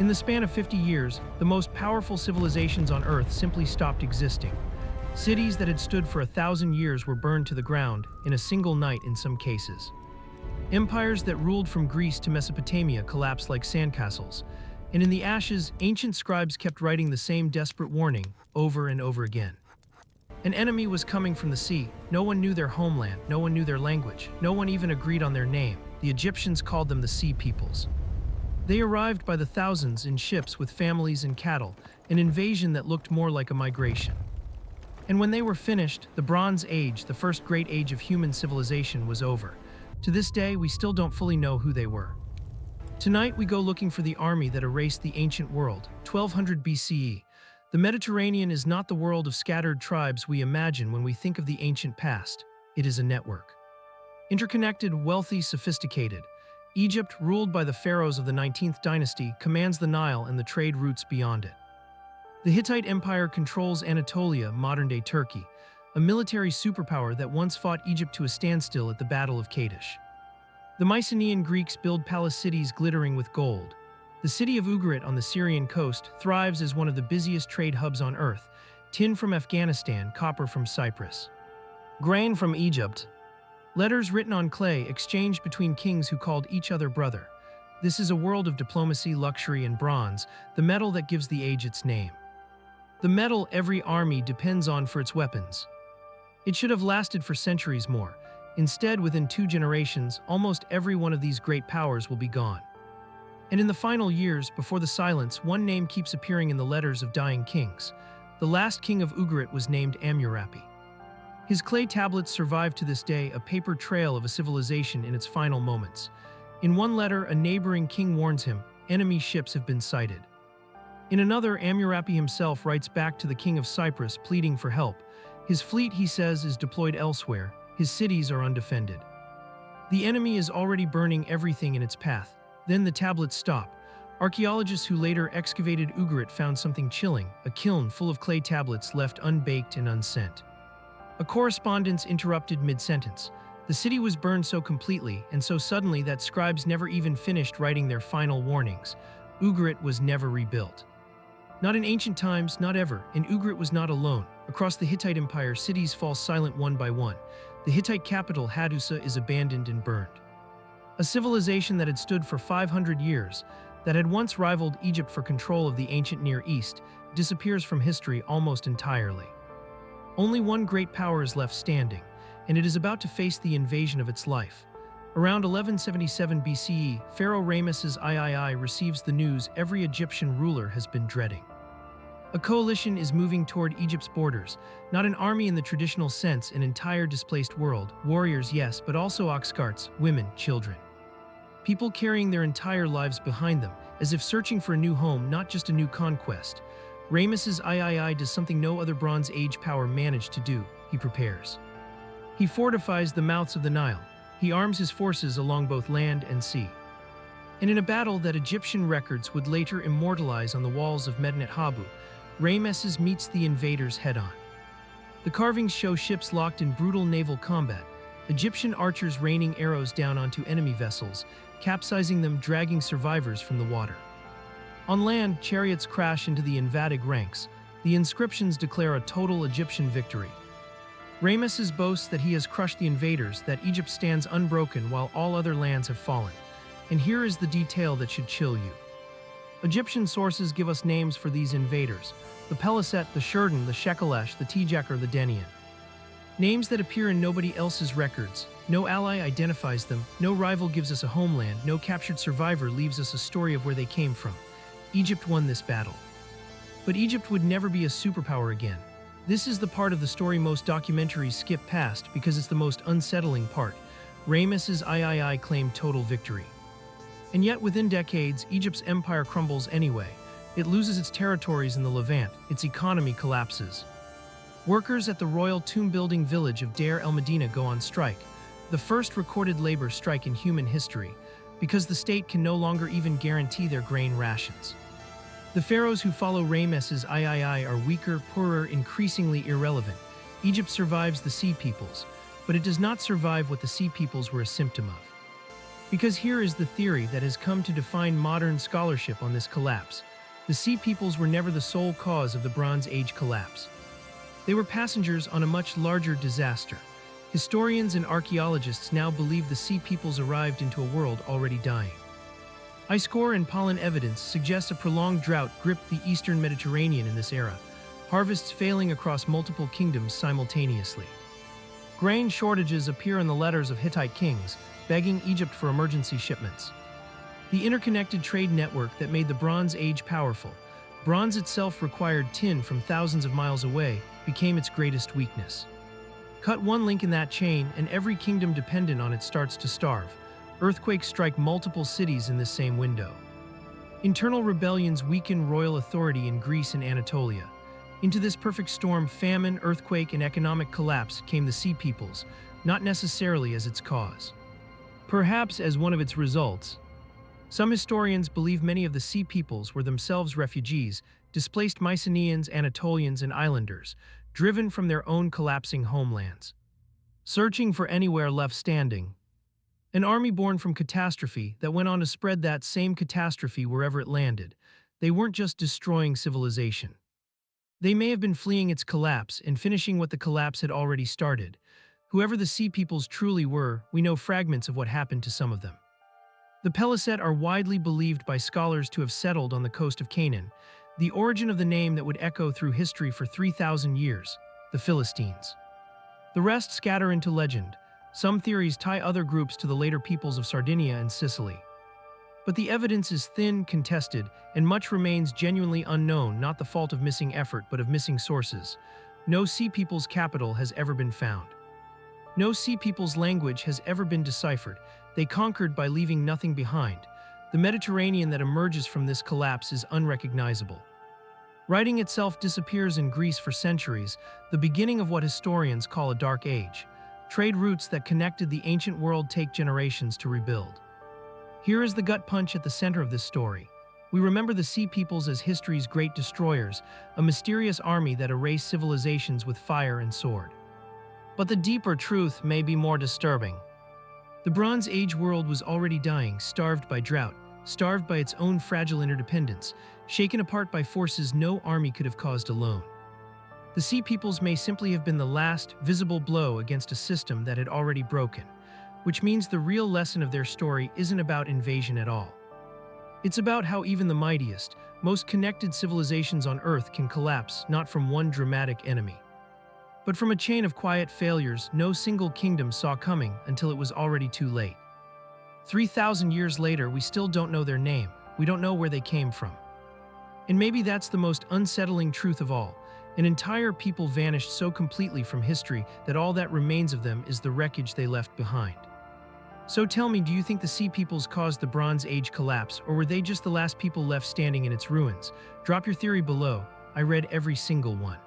In the span of 50 years, the most powerful civilizations on Earth simply stopped existing. Cities that had stood for 1,000 years were burned to the ground, in a single night in some cases. Empires that ruled from Greece to Mesopotamia collapsed like sandcastles, and in the ashes, ancient scribes kept writing the same desperate warning over and over again. An enemy was coming from the sea. No one knew their homeland, no one knew their language, no one even agreed on their name. The Egyptians called them the Sea Peoples. They arrived by the thousands in ships with families and cattle, an invasion that looked more like a migration. And when they were finished, the Bronze Age, the first great age of human civilization, was over. To this day, we still don't fully know who they were. Tonight, we go looking for the army that erased the ancient world, 1200 BCE. The Mediterranean is not the world of scattered tribes we imagine when we think of the ancient past. It is a network. Interconnected, wealthy, sophisticated. Egypt, ruled by the pharaohs of the 19th dynasty, commands the Nile and the trade routes beyond it. The Hittite Empire controls Anatolia, modern-day Turkey, a military superpower that once fought Egypt to a standstill at the Battle of Kadesh. The Mycenaean Greeks build palace cities glittering with gold. The city of Ugarit on the Syrian coast thrives as one of the busiest trade hubs on Earth, tin from Afghanistan, copper from Cyprus, grain from Egypt. Letters written on clay exchanged between kings who called each other brother. This is a world of diplomacy, luxury, and bronze, the metal that gives the age its name. The metal every army depends on for its weapons. It should have lasted for centuries more. Instead, within 2 generations, almost every one of these great powers will be gone. And in the final years, before the silence, one name keeps appearing in the letters of dying kings. The last king of Ugarit was named Hammurapi. His clay tablets survive to this day, a paper trail of a civilization in its final moments. In one letter, a neighboring king warns him, enemy ships have been sighted. In another, Hammurapi himself writes back to the king of Cyprus, pleading for help. His fleet, he says, is deployed elsewhere. His cities are undefended. The enemy is already burning everything in its path. Then the tablets stop. Archaeologists who later excavated Ugarit found something chilling, a kiln full of clay tablets left unbaked and unsent. A correspondence interrupted mid-sentence. The city was burned so completely and so suddenly that scribes never even finished writing their final warnings. Ugarit was never rebuilt. Not in ancient times, not ever, and Ugarit was not alone. Across the Hittite Empire, cities fall silent one by one. The Hittite capital, Hadusa, is abandoned and burned. A civilization that had stood for 500 years, that had once rivaled Egypt for control of the ancient Near East, disappears from history almost entirely. Only one great power is left standing, and it is about to face the invasion of its life. Around 1177 BCE, Pharaoh Ramesses III receives the news every Egyptian ruler has been dreading. A coalition is moving toward Egypt's borders, not an army in the traditional sense, an entire displaced world, warriors yes, but also ox carts, women, children. People carrying their entire lives behind them, as if searching for a new home, not just a new conquest. Ramesses III does something no other Bronze Age power managed to do. He prepares. He fortifies the mouths of the Nile. He arms his forces along both land and sea. And in a battle that Egyptian records would later immortalize on the walls of Medinet Habu, Ramesses meets the invaders head-on. The carvings show ships locked in brutal naval combat, Egyptian archers raining arrows down onto enemy vessels, capsizing them, dragging survivors from the water. On land, chariots crash into the invaded ranks. The inscriptions declare a total Egyptian victory. Ramesses boasts that he has crushed the invaders, that Egypt stands unbroken while all other lands have fallen. And here is the detail that should chill you. Egyptian sources give us names for these invaders: the Peliset, the Shurdan, the Shekelesh, the Tijakar, the Denian. Names that appear in nobody else's records. No ally identifies them, no rival gives us a homeland, no captured survivor leaves us a story of where they came from. Egypt won this battle. But Egypt would never be a superpower again. This is the part of the story most documentaries skip past because it's the most unsettling part. Ramesses III claimed total victory. And yet within decades, Egypt's empire crumbles anyway. It loses its territories in the Levant, its economy collapses. Workers at the royal tomb-building village of Deir el-Medina go on strike, the first recorded labor strike in human history, because the state can no longer even guarantee their grain rations. The pharaohs who follow Ramesses III are weaker, poorer, increasingly irrelevant. Egypt survives the Sea Peoples, but it does not survive what the Sea Peoples were a symptom of. Because here is the theory that has come to define modern scholarship on this collapse. The Sea Peoples were never the sole cause of the Bronze Age collapse. They were passengers on a much larger disaster. Historians and archaeologists now believe the Sea Peoples arrived into a world already dying. Ice core and pollen evidence suggests a prolonged drought gripped the eastern Mediterranean in this era, harvests failing across multiple kingdoms simultaneously. Grain shortages appear in the letters of Hittite kings, begging Egypt for emergency shipments. The interconnected trade network that made the Bronze Age powerful, bronze itself required tin from thousands of miles away, became its greatest weakness. Cut one link in that chain and every kingdom dependent on it starts to starve. Earthquakes strike multiple cities in this same window. Internal rebellions weaken royal authority in Greece and Anatolia. Into this perfect storm, famine, earthquake, and economic collapse came the Sea Peoples, not necessarily as its cause. Perhaps as one of its results. Some historians believe many of the Sea Peoples were themselves refugees, displaced Mycenaeans, Anatolians, and islanders, driven from their own collapsing homelands. Searching for anywhere left standing. An army born from catastrophe that went on to spread that same catastrophe wherever it landed. They weren't just destroying civilization. They may have been fleeing its collapse and finishing what the collapse had already started. Whoever the Sea Peoples truly were, we know fragments of what happened to some of them. The Peliset are widely believed by scholars to have settled on the coast of Canaan, the origin of the name that would echo through history for 3,000 years, the Philistines. The rest scatter into legend. Some theories tie other groups to the later peoples of Sardinia and Sicily. But the evidence is thin, contested, and much remains genuinely unknown, not the fault of missing effort but of missing sources. No Sea Peoples capital has ever been found. No Sea Peoples language has ever been deciphered. They conquered by leaving nothing behind. The Mediterranean that emerges from this collapse is unrecognizable. Writing itself disappears in Greece for centuries, the beginning of what historians call a dark age. Trade routes that connected the ancient world take generations to rebuild. Here is the gut punch at the center of this story. We remember the Sea Peoples as history's great destroyers, a mysterious army that erased civilizations with fire and sword. But the deeper truth may be more disturbing. The Bronze Age world was already dying, starved by drought, starved by its own fragile interdependence, shaken apart by forces no army could have caused alone. The Sea Peoples may simply have been the last, visible blow against a system that had already broken, which means the real lesson of their story isn't about invasion at all. It's about how even the mightiest, most connected civilizations on Earth can collapse not from one dramatic enemy, but from a chain of quiet failures no single kingdom saw coming until it was already too late. 3,000 years later, we still don't know their name. We don't know where they came from. And maybe that's the most unsettling truth of all. An entire people vanished so completely from history that all that remains of them is the wreckage they left behind. So tell me, do you think the Sea Peoples caused the Bronze Age collapse, or were they just the last people left standing in its ruins? Drop your theory below. I read every single one.